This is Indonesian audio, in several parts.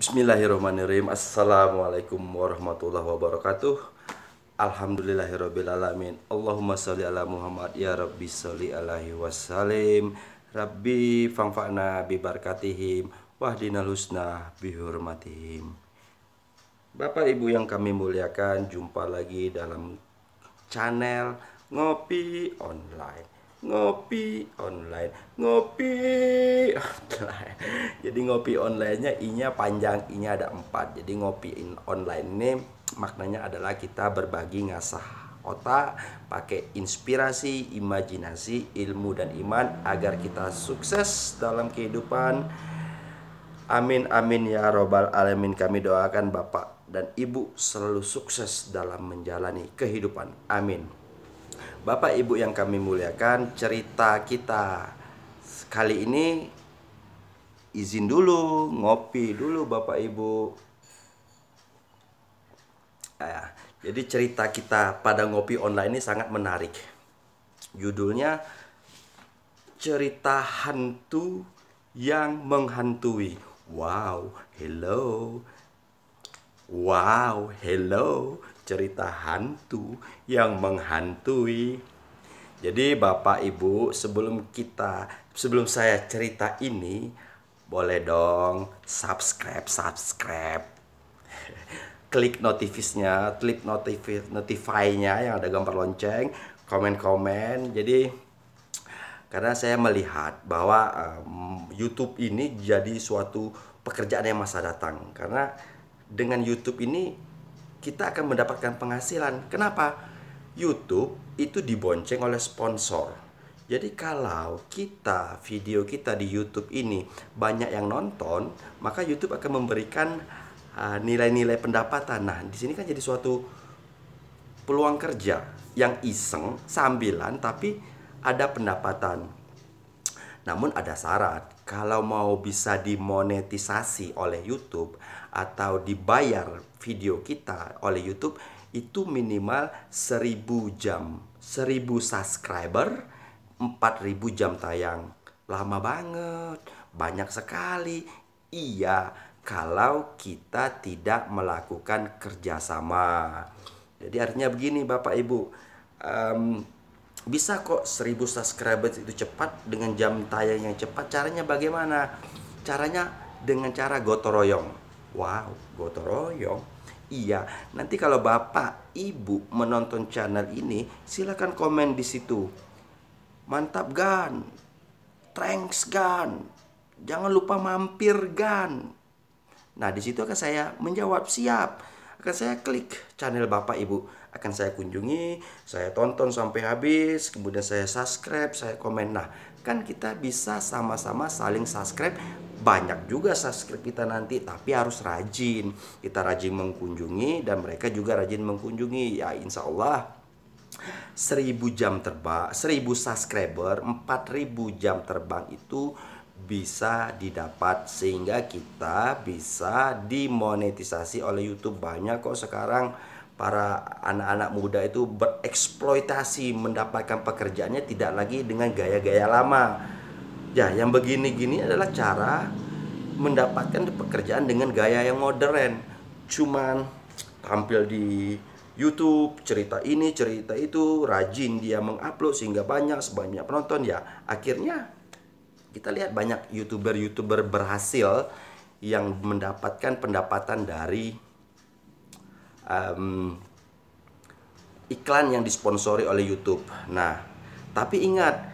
Bismillahirrahmanirrahim. Assalamualaikum warahmatullahi wabarakatuh. Alhamdulillahirrabbilalamin. Allahumma sholli ala Muhammad. Ya Rabbi sholli alaihi wasallim. Rabbi fangfa'na bibarakatihim wahdinal husna bihurmatihim. Bapak Ibu yang kami muliakan, jumpa lagi dalam channel Ngopi Online. Ngopi online, ngopi online. Jadi ngopi online-nya I-nya panjang, I-nya ada 4. Jadi ngopi online ini maknanya adalah kita berbagi ngasah otak, pakai inspirasi, imajinasi, ilmu dan iman agar kita sukses dalam kehidupan. Amin amin ya robbal alamin. Kami doakan Bapak dan Ibu selalu sukses dalam menjalani kehidupan. Amin. Bapak Ibu yang kami muliakan, cerita kita kali ini izin dulu, ngopi dulu Bapak Ibu. Jadi cerita kita pada ngopi online ini sangat menarik. Judulnya cerita hantu yang menghantui. Wow, hello. Wow, hello. Cerita hantu yang menghantui. Jadi Bapak Ibu, sebelum saya cerita ini, boleh dong subscribe. Klik notifnya, klik notify-nya yang ada gambar lonceng, komen-komen. Jadi karena saya melihat bahwa YouTube ini jadi suatu pekerjaan yang masa datang. Karena dengan YouTube ini kita akan mendapatkan penghasilan. Kenapa? YouTube itu dibonceng oleh sponsor. Jadi kalau video kita di YouTube ini banyak yang nonton, maka YouTube akan memberikan nilai-nilai pendapatan. Nah, di sini kan jadi suatu peluang kerja yang iseng, sambilan, tapi ada pendapatan. Namun ada syarat. Kalau mau bisa dimonetisasi oleh YouTube atau dibayar video kita oleh YouTube, itu minimal 1000 jam, 1000 subscriber, 4000 jam tayang. Lama banget, banyak sekali. Iya, kalau kita tidak melakukan kerjasama. Jadi artinya begini Bapak Ibu, bisa kok 1000 subscribers itu cepat dengan jam tayang yang cepat. Caranya bagaimana? Caranya dengan cara gotong royong. Wow, gotong royong. Iya, nanti kalau Bapak Ibu menonton channel ini, silakan komen di situ. Mantap Gan, thanks Gan, jangan lupa mampir Gan. Nah, di situ akan saya menjawab siap. Akan saya klik channel Bapak Ibu, akan saya kunjungi, saya tonton sampai habis, kemudian saya subscribe, saya komen. Nah, kan kita bisa sama-sama saling subscribe. Banyak juga subscribe kita nanti, tapi harus rajin. Kita rajin mengunjungi dan mereka juga rajin mengunjungi. Ya insya Allah 1000 jam terbang, 1000 subscriber, 4000 jam terbang itu bisa didapat sehingga kita bisa dimonetisasi oleh YouTube. Banyak kok sekarang para anak-anak muda itu bereksploitasi, mendapatkan pekerjaannya tidak lagi dengan gaya-gaya lama. Ya, yang begini-gini adalah cara mendapatkan pekerjaan dengan gaya yang modern. Cuman tampil di YouTube, cerita ini, cerita itu, rajin dia mengupload sehingga banyak penonton. Ya, akhirnya kita lihat banyak YouTuber berhasil yang mendapatkan pendapatan dari iklan yang disponsori oleh YouTube. Nah, tapi ingat,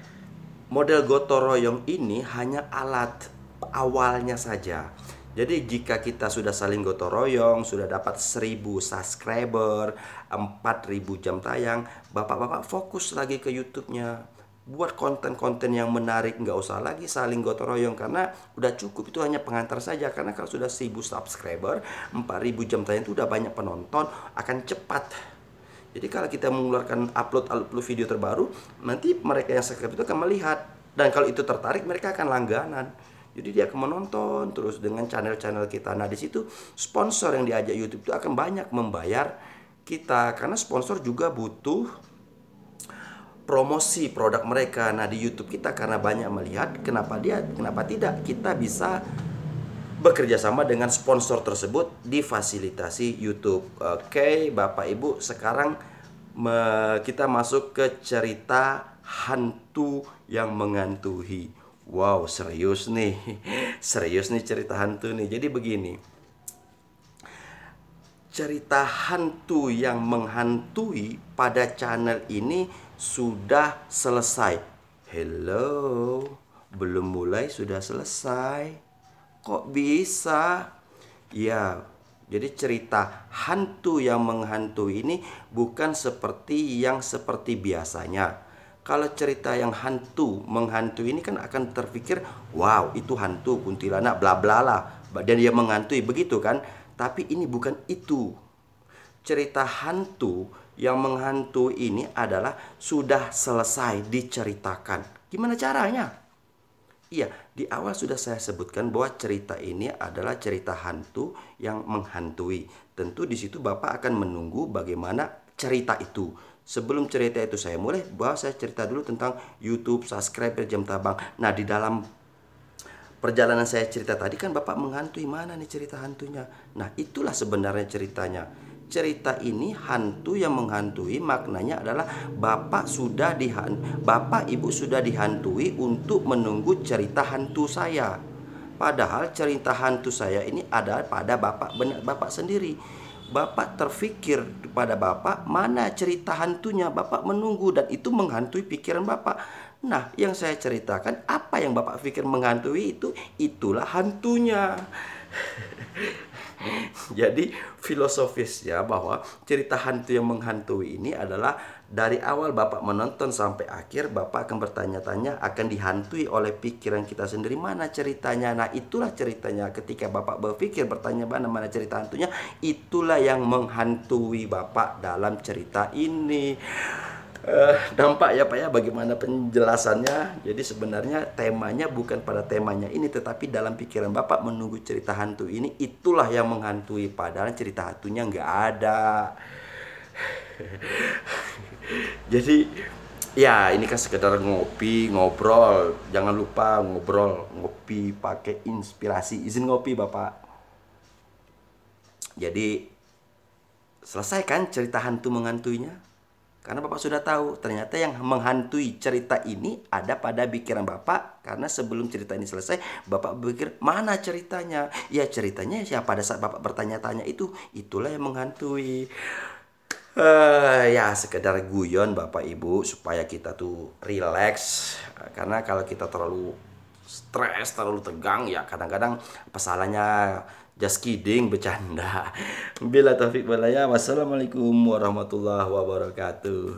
model gotong royong ini hanya alat awalnya saja. Jadi jika kita sudah saling gotong royong, sudah dapat 1000 subscriber, 4000 jam tayang, bapak-bapak fokus lagi ke YouTube-nya. Buat konten-konten yang menarik, nggak usah lagi saling gotong royong karena udah cukup, itu hanya pengantar saja. Karena kalau sudah 1000 subscriber, 4000 jam tayang itu udah banyak penonton, akan cepat. Jadi kalau kita mengeluarkan upload video terbaru, nanti mereka yang subscribe itu akan melihat, dan kalau itu tertarik mereka akan langganan. Jadi dia akan menonton terus dengan channel-channel kita. Nah, di situ sponsor yang diajak YouTube itu akan banyak membayar kita karena sponsor juga butuh promosi produk mereka. Nah, di YouTube kita karena banyak melihat, kenapa tidak kita bisa bekerja sama dengan sponsor tersebut difasilitasi YouTube. Oke, Bapak Ibu, sekarang kita masuk ke cerita hantu yang menghantui. Wow, serius nih. Serius nih cerita hantu nih. Jadi begini. Cerita hantu yang menghantui pada channel ini sudah selesai. Hello, belum mulai sudah selesai. Kok bisa? Ya, jadi cerita hantu yang menghantui ini bukan seperti biasanya. Kalau cerita yang hantu menghantui ini kan akan terpikir, wow, itu hantu, kuntilanak, bla bla lah, dan dia menghantui, begitu kan? Tapi ini bukan itu. Cerita hantu yang menghantui ini adalah sudah selesai diceritakan. Gimana caranya? Iya, di awal sudah saya sebutkan bahwa cerita ini adalah cerita hantu yang menghantui. Tentu di situ Bapak akan menunggu bagaimana cerita itu. Sebelum cerita itu saya mulai, bahwa saya cerita dulu tentang YouTube, subscriber, jam terbang. Nah, di dalam perjalanan saya cerita tadi kan Bapak menghantui, mana nih cerita hantunya. Nah, itulah sebenarnya ceritanya. Cerita ini hantu yang menghantui, maknanya adalah Bapak Ibu sudah dihantui untuk menunggu cerita hantu saya. Padahal cerita hantu saya ini ada pada Bapak sendiri. Bapak terfikir kepada Bapak, mana cerita hantunya, Bapak menunggu, dan itu menghantui pikiran Bapak. Nah, yang saya ceritakan, apa yang Bapak pikir menghantui itulah hantunya. Jadi filosofisnya bahwa cerita hantu yang menghantui ini adalah dari awal Bapak menonton sampai akhir, Bapak akan bertanya-tanya, akan dihantui oleh pikiran kita sendiri, mana ceritanya. Nah, itulah ceritanya. Ketika Bapak berpikir, bertanya mana cerita hantunya, itulah yang menghantui Bapak dalam cerita ini. Nampak ya Pak ya bagaimana penjelasannya. Jadi sebenarnya temanya bukan pada temanya ini, tetapi dalam pikiran Bapak menunggu cerita hantu ini, itulah yang menghantui. Padahal cerita hantunya nggak ada. Jadi ya ini kan sekedar ngopi, ngobrol. Jangan lupa ngopi pakai inspirasi. Izin ngopi Bapak. Jadi selesai kan cerita hantu menghantuinya? Karena Bapak sudah tahu, ternyata yang menghantui cerita ini ada pada pikiran Bapak. Karena sebelum cerita ini selesai, Bapak berpikir, mana ceritanya? Ya ceritanya ya pada saat Bapak bertanya-tanya itulah yang menghantui. Ya sekedar guyon Bapak Ibu, supaya kita tuh relax. Karena kalau kita terlalu stres, terlalu tegang, ya kadang-kadang apa salahnya. Just kidding, bercanda. Bila taufik walhidayah. Wassalamualaikum warahmatullahi wabarakatuh.